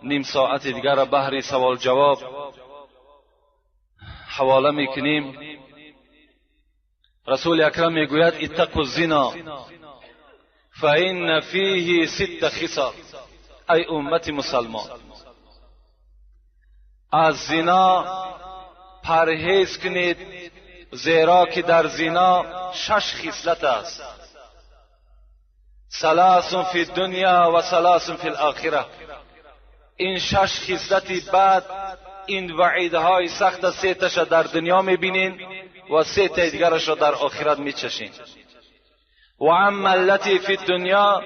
نیم ساعت دیگر را بحر سوال جواب حواله میکنیم. رسول اکرم میگوید اتقوا الزنا فإن فیه 6 خصال. ای امت مسلمان، از زنا پرهیز کنید، زیرا که در زنا 6 خصلت است. 3 فی الدنیا و 3 فی الاخره. این 6 خصلتی بعد این وعیدهای سخت 3 تاش در دنیا میبینین و 3 تا دیگرش را در آخرت میچشین. و اما التی فی الدنیا،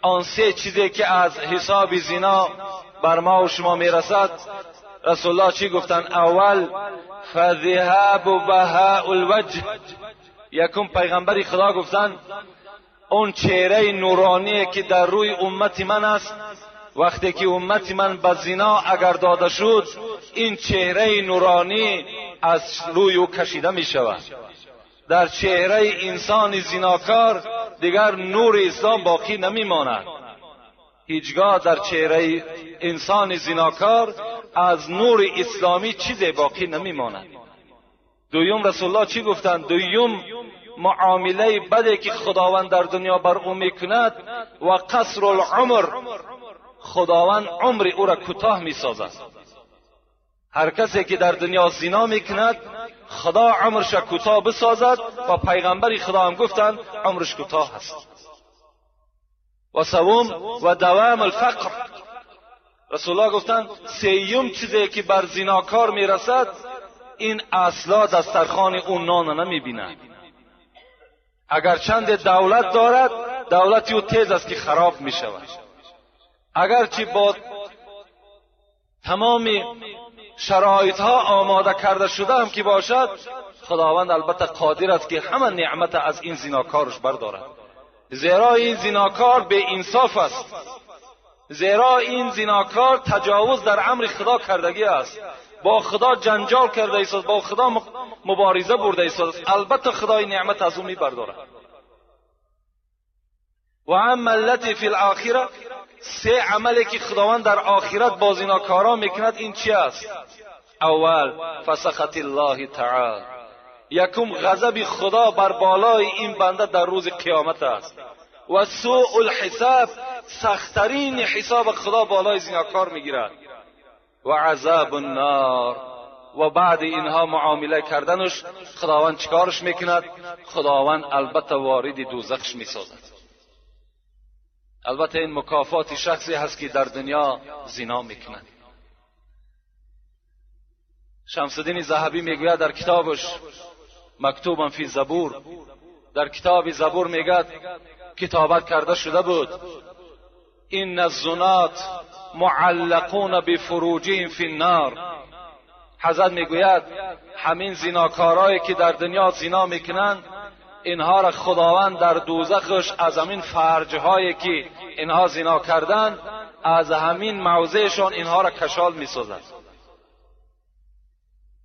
آن 3 چیزی که از حساب زنا بر ما و شما میرسد، رسول الله چی گفتن؟ اول فذهاب بهاء الوجه. یکم پیغمبر خدا گفتن اون چهره نورانی که در روی امت من است، وقتی که امت من به زنا اگر داده شد، این چهره نورانی از روی او کشیده می شود. در چهره انسان زناکار دیگر نور اسلام باقی نمی ماند. هیچگاه در چهره انسان زناکار از نور اسلامی چیزی باقی نمی ماند. دویم رسول الله چی گفتند؟ دویم معامله بدی که خداوند در دنیا بر او میکند و قصر العمر، خداوند عمر او را کوتاه میسازد. هر کسی که در دنیا زنا میکند خدا عمرش کوتاه بسازد و پیغمبر خدا هم گفتند عمرش کوتاه است. و سوم و دوام الفقر. رسول الله گفتند سیوم چیزی که بر زناکار میرسد، این اصلا دسترخوان اون نان نمیبیند. اگر چند دولت دارد، دولتی او تیز است که خراب میشود. اگرچه با تمام شرایط ها آماده کرده شده هم که باشد، خداوند البته قادر است که همه نعمت از این زناکارش بردارد. زیرا این زناکار بے انصاف است. زیرا این زناکار تجاوز در امر خدا کردگی است. با خدا جنجال کرده است، با خدا مبارزه برده است. البته خدای نعمت از او میبردارد. و اما التی فی الاخره، 3 عملی که خداوند در آخرت با زناکاران میکند، این چی است؟ اول فسخط الله تعالی. یکم غضب خدا بر بالای این بنده در روز قیامت است. و سوء الحساب، سختترین حساب خدا بالای زناکار میگیرد. و عذاب النار، و بعد اینها معامله کردنش خداوند چیکارش میکند؟ خداوند البته وارد دوزخش میسازد. البته این مکافات شخصی هست که در دنیا زنا میکند. شمس الدین ذهبی میگوید در کتابش مکتوبا فی زبور، در کتاب زبور میگوید کتابت کرده شده بود این الزنات معلقون بفروجهم فی النار. حضرت میگوید همین زناکارایی که در دنیا زنا میکنند، اینها را خداوند در دوزخش از همین فرجهایی که اینها زنا کردند، از همین موضعشان اینها را کشال میسازد.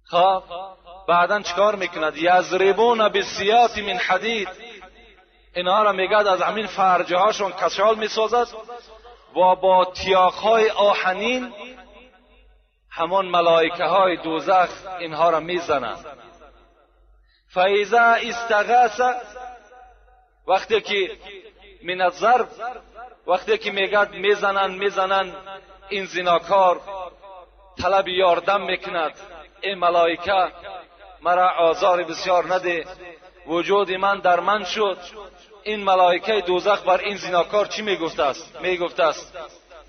خب بعدن چیکار میکند؟ یضربون بالسیاط من حدید. اینها را میگد از همین فرجه هاشون کشال میسازد و با تیاقهای آهنین همان ملائکه های دوزخ اینها را میزنند. فاذا استغاث، وقتی که من الضرب، وقتی که میگد میزنن این زناکار طلب یاردم میکند، این ملائکه مرا آزار بسیار نده، وجود من در من شد. این ملائکه دوزخ بر این زناکار چی میگفته است؟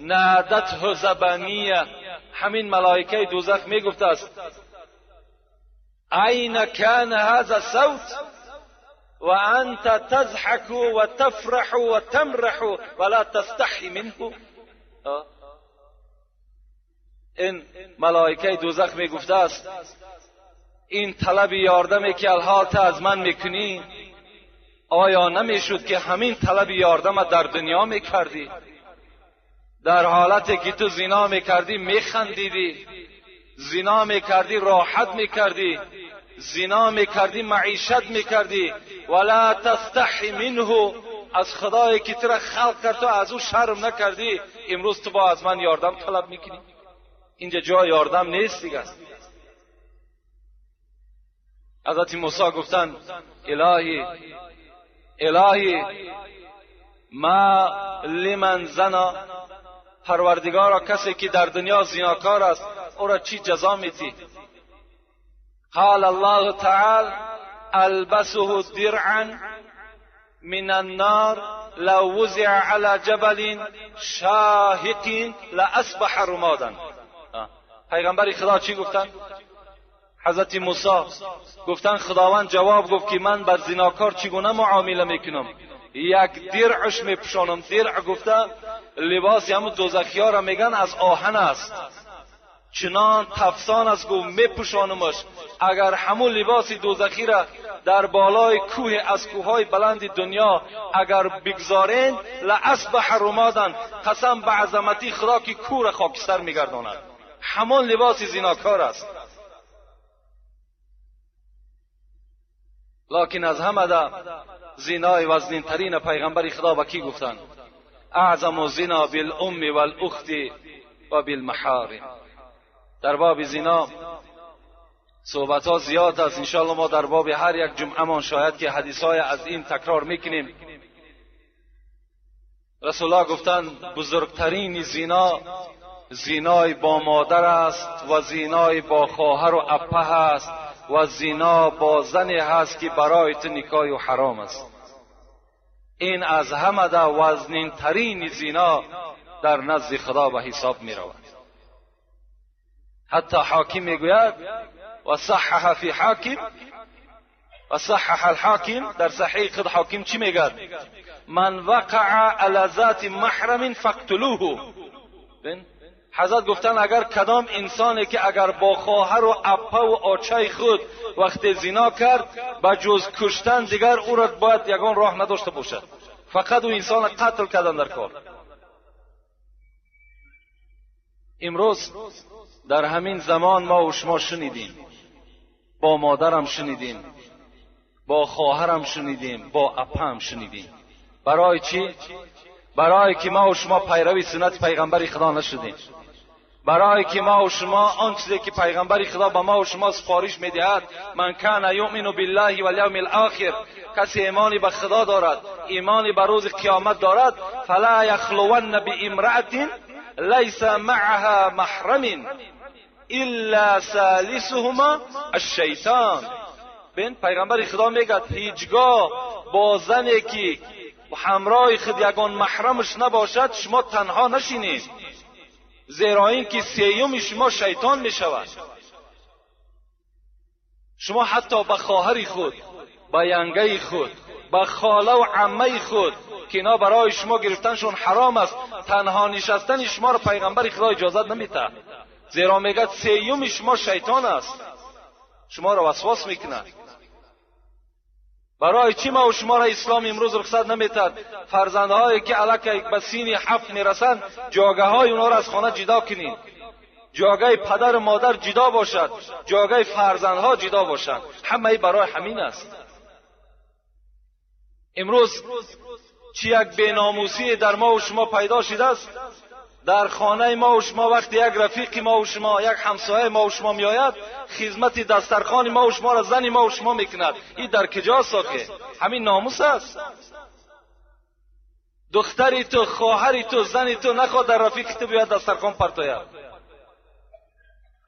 نادته زبانیه. همین ملائکه دوزخ میگفته است این کان هذا الصوت و انت تضحك و تفرح و تمرح ولا تستحي منه. این ملائکه دوزخ میگفته است این طلب یاردمی که الحال از من میکنی، آیا نمیشد که همین طلب یاردم در دنیا میکردی؟ در حالتی که تو زنا میکردی میخندیدی، زنا میکردی راحت میکردی، زنا میکردی معیشت میکردی. ولا تستحی منه، از خدایی که تو را خلق کرد تو از او شرم نکردی، امروز تو با از من یاردم طلب میکنی؟ اینجا جای یاردم نیست دیگه. حضرت موسی گفتن الهی ما لمن زنا، پروردگارا کسی که در دنیا زناکار است او را چی جزا میتی؟ قال الله تعالی البسه درعا من النار لو وزع على جبل شاهق لاصبح رمادا. پیغمبر خدا چی گفتن؟ حضرت موسی گفتن خداوند جواب گفت که من بر زناکار چگونه معامله میکنم؟ یک درعش میپوشانم. درع گفته لباس همون دوزخی‌ها را میگن از آهن است، چنان تفسان است گفت میپوشانمش. اگر همون لباس دوزخی را در بالای کوه از کوههای بلند دنیا اگر بگذارین لاصبح رمادا، قسم به عظمتی خدا که کوه را خاکستر میگرداند. همون لباس زناکار است. لکن از همه ده زنای وزنین ترین پیغمبر خدا با کی گفتن؟ اعظم زنا بالام والاخت و بالمحارم. در باب زنا صحبت ها زیاد است. انشاءالله ما در باب هر یک جمعه من شاید که حدیث های از این تکرار میکنیم. رسول الله گفتن بزرگترین زنا زنای با مادر است و زنای با خواهر و اپه است و زنا با زنی هست که برای تو نکاح و حرام است. این از همه ده وزنین ترین زنا در نزد خدا به حساب می رود. حتی حاکم می گوید و صحح فی حاکم و صحح الحاکم، در صحیح خود حاکم چی میگد؟ من وقع علی ذات محرم فاقتلوه. حضرت گفتن اگر کدام انسانی که اگر با خواهر و اپه و آچه خود وقت زنا کرد با جز کشتن دیگر او را باید یگان راه نداشته باشد، فقط او انسان قتل کردن در کار. امروز در همین زمان ما و شما شنیدیم، با مادرم شنیدیم، با خواهرم شنیدیم، با اپه هم شنیدیم. برای چی؟ برای که ما و شما پیروی سنت پیغمبر خدا نشدیم. برای که ما و شما آن چیزی که پیغمبر خدا به ما و شما سفارش میدهد، من کان یؤمن بالله والیوم الاخر، کسی ایمانی به خدا دارد، ایمانی به روز قیامت دارد، فلا یخلون بامرأة لیس معها محرم الا ثالثهما الشیطان. ببین پیغمبر خدا میگه هیچگاه با زنی که همراه خود یگان محرمش نباشد شما تنها نشینید، زیرا این که سیوم شما شیطان می شود. شما حتی به خواهر خود، به ینگه خود، به خاله و عمه خود که اینا برای شما گرفتنشون حرام است، تنها نشستن شما را پیغمبر خدا اجازت نمیده، زیرا میگه سیوم شما شیطان است، شما را وسواس میکنه. برای چی ما و شما را اسلام امروز رخصت نمیتد؟ فرزندهایی که الک به سین 7 میرسند جاگه های اونا را از خانه جدا کنید، جاگه پدر و مادر جدا باشد، جاگه فرزندها جدا باشد. همه برای همین است. امروز چی یک بیناموسی در ما و شما پیدا شده است؟ در خانه ما و شما وقتی یک رفیق ما و شما، یک همسایه ما و شما میآید، خدمت دسترخوان ما و شما را زن ما و شما میکند. این در کجاست آخه؟ همین ناموس است. دختری تو، خواهری تو، زنی تو نخواد در رفیق تو بیاد دسترخوان پرتاید.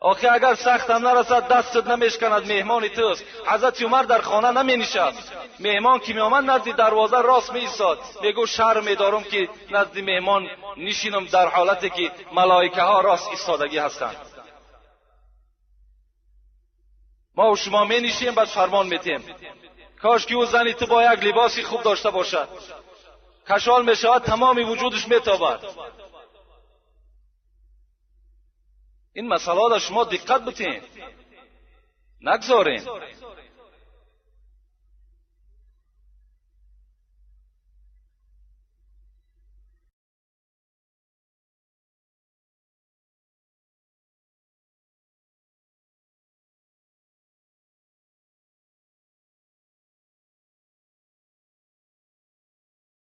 آخه اگر سخت هم نرسد دستت نمیشکند، مهمان توست. حضرت عمر در خانه نمی نشست، مهمان که می آمد نزد دروازه راست می ایستاد، میگو شرم میدارم که نزد مهمان نشینم در حالتی که ملائکه ها راست ایستادگی هستند. ما و شما می نشیم بعد فرمان میتیم. کاش که او زنی تو با یک لباسی خوب داشته باشد، کشال می شود تمام وجودش میتابد. این مسئله را شما دقت بتین، نگذارین.